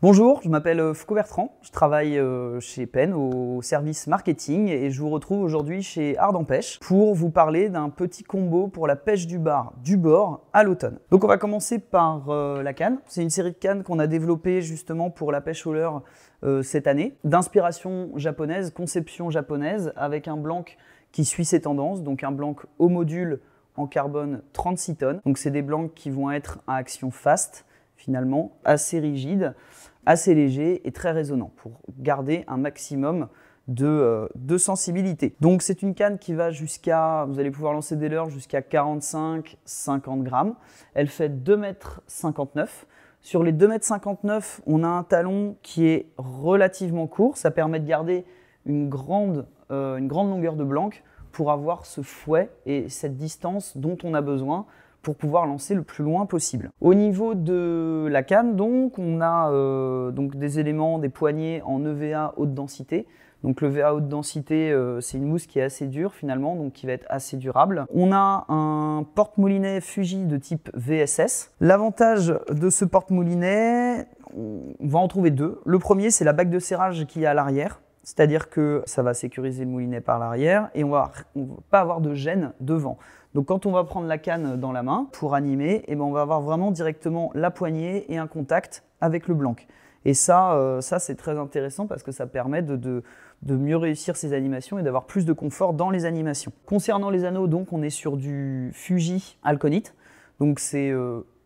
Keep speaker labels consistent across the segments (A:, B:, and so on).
A: Bonjour, je m'appelle Foucault Bertrand, je travaille chez Penn au service marketing et je vous retrouve aujourd'hui chez Ardent Pêche pour vous parler d'un petit combo pour la pêche du bar du bord à l'automne. Donc on va commencer par la canne. C'est une série de cannes qu'on a développée justement pour la pêche au leurre cette année, d'inspiration japonaise, conception japonaise, avec un blanc qui suit ses tendances, donc un blanc au module en carbone 36 tonnes. Donc c'est des blancs qui vont être à action fast, finalement, assez rigide, assez léger et très résonnant pour garder un maximum de sensibilité. Donc c'est une canne qui va jusqu'à, vous allez pouvoir lancer des leurres jusqu'à 45-50 grammes. Elle fait 2,59 m. Sur les 2,59 m, on a un talon qui est relativement court. Ça permet de garder une grande longueur de blanc pour avoir ce fouet et cette distance dont on a besoin pour pouvoir lancer le plus loin possible. Au niveau de la canne, donc, on a donc des éléments, des poignées en EVA haute densité. Donc le VA haute densité, c'est une mousse qui est assez dure finalement, donc qui va être assez durable. On a un porte-moulinet Fuji de type VSS. L'avantage de ce porte-moulinet, on va en trouver deux. Le premier, c'est la bague de serrage qui est à l'arrière. C'est-à-dire que ça va sécuriser le moulinet par l'arrière et on va pas avoir de gêne devant. Donc quand on va prendre la canne dans la main pour animer, on va avoir vraiment directement la poignée et un contact avec le blanc. Et ça c'est très intéressant parce que ça permet de mieux réussir ces animations et d'avoir plus de confort dans les animations. Concernant les anneaux, donc on est sur du Fuji Alconite. Donc c'est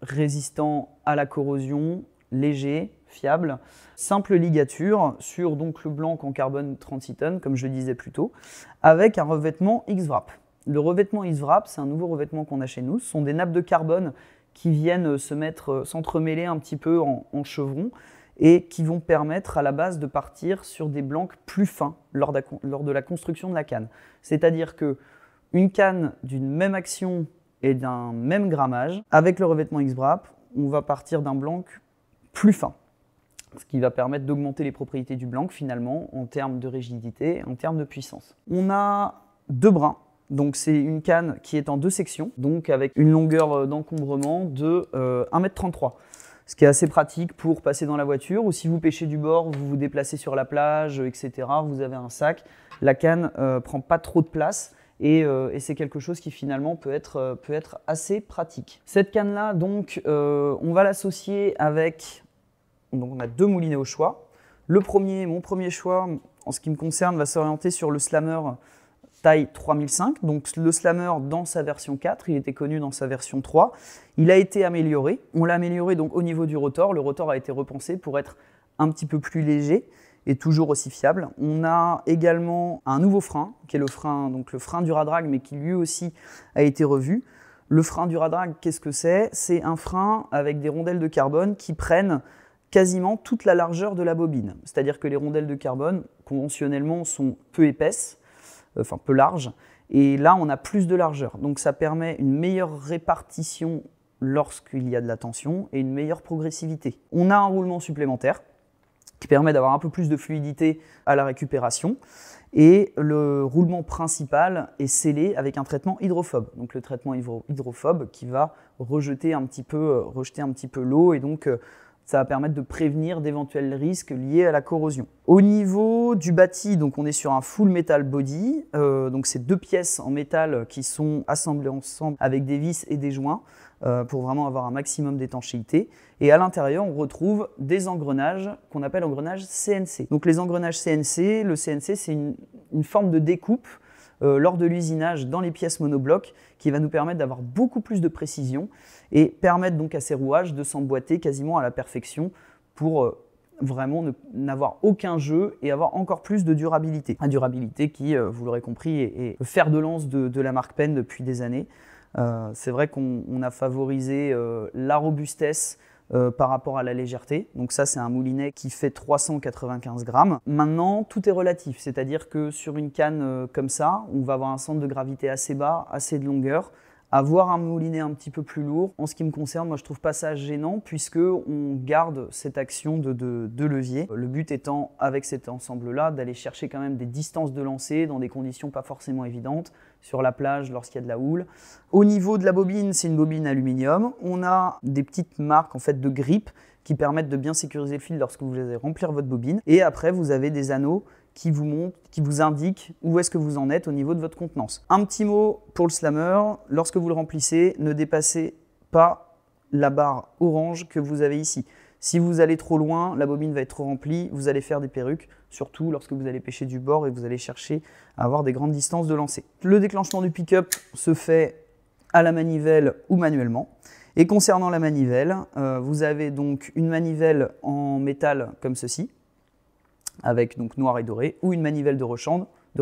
A: résistant à la corrosion, léger, fiable, simple ligature sur donc le blanc en carbone 36 tonnes, comme je le disais plus tôt, avec un revêtement X-Wrap. Le revêtement X-Wrap, c'est un nouveau revêtement qu'on a chez nous. Ce sont des nappes de carbone qui viennent s'entremêler un petit peu en chevron et qui vont permettre à la base de partir sur des blancs plus fins lors de la construction de la canne. C'est-à-dire qu'une canne d'une même action et d'un même grammage, avec le revêtement X-Wrap, on va partir d'un blanc plus fin, ce qui va permettre d'augmenter les propriétés du blanc finalement en termes de rigidité, en termes de puissance. On a deux brins, donc c'est une canne qui est en deux sections, donc avec une longueur d'encombrement de 1,33 m, ce qui est assez pratique pour passer dans la voiture ou si vous pêchez du bord, vous vous déplacez sur la plage, etc. Vous avez un sac, la canne prend pas trop de place. Et c'est quelque chose qui finalement peut être assez pratique. Cette canne-là, donc, on va l'associer avec... Donc on a deux moulinets au choix. Mon premier choix, en ce qui me concerne, va s'orienter sur le slammer taille 3005. Donc le slammer dans sa version 4, il était connu dans sa version 3. Il a été amélioré. On l'a amélioré donc au niveau du rotor. Le rotor a été repensé pour être un petit peu plus léger et toujours aussi fiable. On a également un nouveau frein, qui est le frein Duradrag, mais qui lui aussi a été revu. Le frein Duradrag, qu'est-ce que c'est? C'est un frein avec des rondelles de carbone qui prennent quasiment toute la largeur de la bobine. C'est-à-dire que les rondelles de carbone, conventionnellement, sont peu épaisses, enfin peu larges, et là on a plus de largeur. Donc ça permet une meilleure répartition lorsqu'il y a de la tension et une meilleure progressivité. On a un roulement supplémentaire qui permet d'avoir un peu plus de fluidité à la récupération. Et le roulement principal est scellé avec un traitement hydrophobe. Donc le traitement hydrophobe qui va rejeter un petit peu l'eau et donc ça va permettre de prévenir d'éventuels risques liés à la corrosion. Au niveau du bâti, donc on est sur un full metal body. Donc c'est deux pièces en métal qui sont assemblées ensemble avec des vis et des joints pour vraiment avoir un maximum d'étanchéité. Et à l'intérieur, on retrouve des engrenages qu'on appelle engrenages CNC. Donc les engrenages CNC, le CNC, c'est une forme de découpe lors de l'usinage dans les pièces monoblocs qui va nous permettre d'avoir beaucoup plus de précision et permettre donc à ces rouages de s'emboîter quasiment à la perfection pour vraiment n'avoir aucun jeu et avoir encore plus de durabilité. Une durabilité qui, vous l'aurez compris, est le fer de lance de la marque Penn depuis des années. C'est vrai qu'on a favorisé la robustesse par rapport à la légèreté. Donc ça, c'est un moulinet qui fait 395 grammes. Maintenant, tout est relatif, c'est-à-dire que sur une canne comme ça, on va avoir un centre de gravité assez bas, assez de longueur. Avoir un moulinet un petit peu plus lourd, en ce qui me concerne, moi je trouve pas ça gênant puisque on garde cette action de levier. Le but étant, avec cet ensemble-là, d'aller chercher quand même des distances de lancer dans des conditions pas forcément évidentes, sur la plage lorsqu'il y a de la houle. Au niveau de la bobine, c'est une bobine aluminium. On a des petites marques en fait de grippe qui permettent de bien sécuriser le fil lorsque vous allez remplir votre bobine. Et après, vous avez des anneaux qui vous montrent, qui vous indiquent où est-ce que vous en êtes au niveau de votre contenance. Un petit mot pour le slammer, lorsque vous le remplissez, ne dépassez pas la barre orange que vous avez ici. Si vous allez trop loin, la bobine va être trop remplie, vous allez faire des perruques, surtout lorsque vous allez pêcher du bord et vous allez chercher à avoir des grandes distances de lancer. Le déclenchement du pick-up se fait à la manivelle ou manuellement. Et concernant la manivelle, vous avez donc une manivelle en métal comme ceci, avec donc noir et doré, ou une manivelle de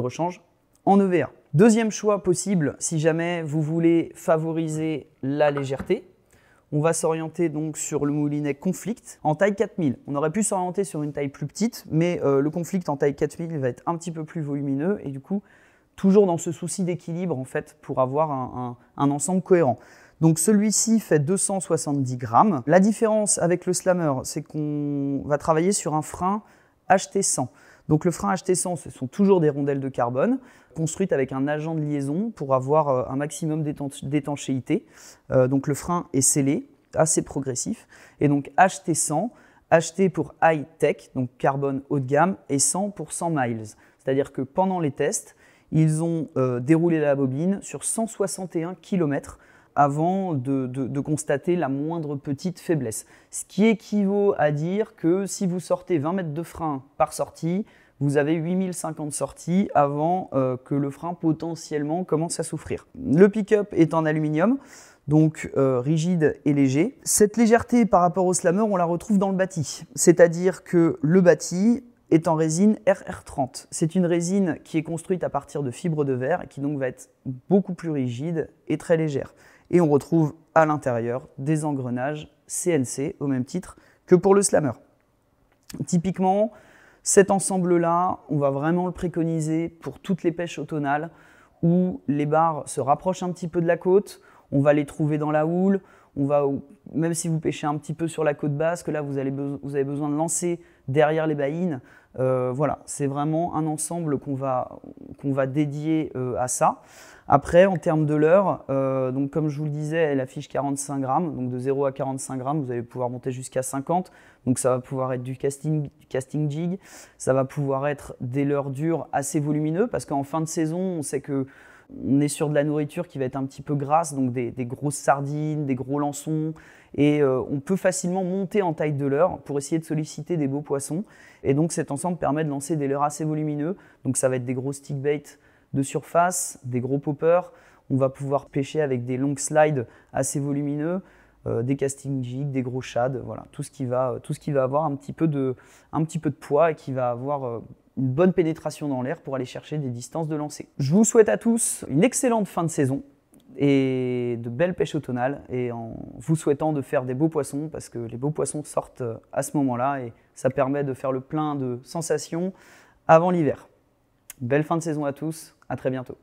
A: rechange en EVA. Deuxième choix possible, si jamais vous voulez favoriser la légèreté, on va s'orienter donc sur le moulinet Conflict en taille 4000. On aurait pu s'orienter sur une taille plus petite, mais le Conflict en taille 4000 va être un petit peu plus volumineux et du coup, toujours dans ce souci d'équilibre en fait, pour avoir un ensemble cohérent. Donc celui-ci fait 270 grammes. La différence avec le slammer, c'est qu'on va travailler sur un frein HT100. Donc le frein HT100, ce sont toujours des rondelles de carbone construites avec un agent de liaison pour avoir un maximum d'étanchéité. Donc le frein est scellé, assez progressif. Et donc HT100, HT pour High Tech, donc carbone haut de gamme, et 100 pour 100 miles. C'est-à-dire que pendant les tests, ils ont déroulé la bobine sur 161 km avant de constater la moindre petite faiblesse. Ce qui équivaut à dire que si vous sortez 20 mètres de frein par sortie, vous avez 8050 sorties avant que le frein potentiellement commence à souffrir. Le pick-up est en aluminium, donc rigide et léger. Cette légèreté par rapport au slammer, on la retrouve dans le bâti. C'est-à-dire que le bâti est en résine RR30. C'est une résine qui est construite à partir de fibres de verre et qui donc va être beaucoup plus rigide et très légère. Et on retrouve à l'intérieur des engrenages CNC au même titre que pour le slammer. Typiquement, cet ensemble-là, on va vraiment le préconiser pour toutes les pêches automnales où les barres se rapprochent un petit peu de la côte, on va les trouver dans la houle, même si vous pêchez un petit peu sur la côte basque, là vous avez besoin de lancer derrière les baïnes. Voilà, c'est vraiment un ensemble qu'on va dédier à ça. Après, en termes de leurre, donc comme je vous le disais, elle affiche 45 grammes, donc de 0 à 45 grammes, vous allez pouvoir monter jusqu'à 50. Donc ça va pouvoir être du casting jig, ça va pouvoir être des leurres durs assez volumineux, parce qu'en fin de saison, on sait que on est sur de la nourriture qui va être un petit peu grasse, donc des grosses sardines, des gros lançons, et on peut facilement monter en taille de leurre pour essayer de solliciter des beaux poissons. Et donc cet ensemble permet de lancer des leurres assez volumineux, donc ça va être des gros stick bait de surface, des gros poppers. On va pouvoir pêcher avec des long slides assez volumineux, des casting jigs, des gros shads, voilà, tout ce qui va avoir un petit peu de poids et qui va avoir une bonne pénétration dans l'air pour aller chercher des distances de lancer. Je vous souhaite à tous une excellente fin de saison et de belles pêches automnales, et en vous souhaitant de faire des beaux poissons, parce que les beaux poissons sortent à ce moment-là et ça permet de faire le plein de sensations avant l'hiver. Belle fin de saison à tous, à très bientôt.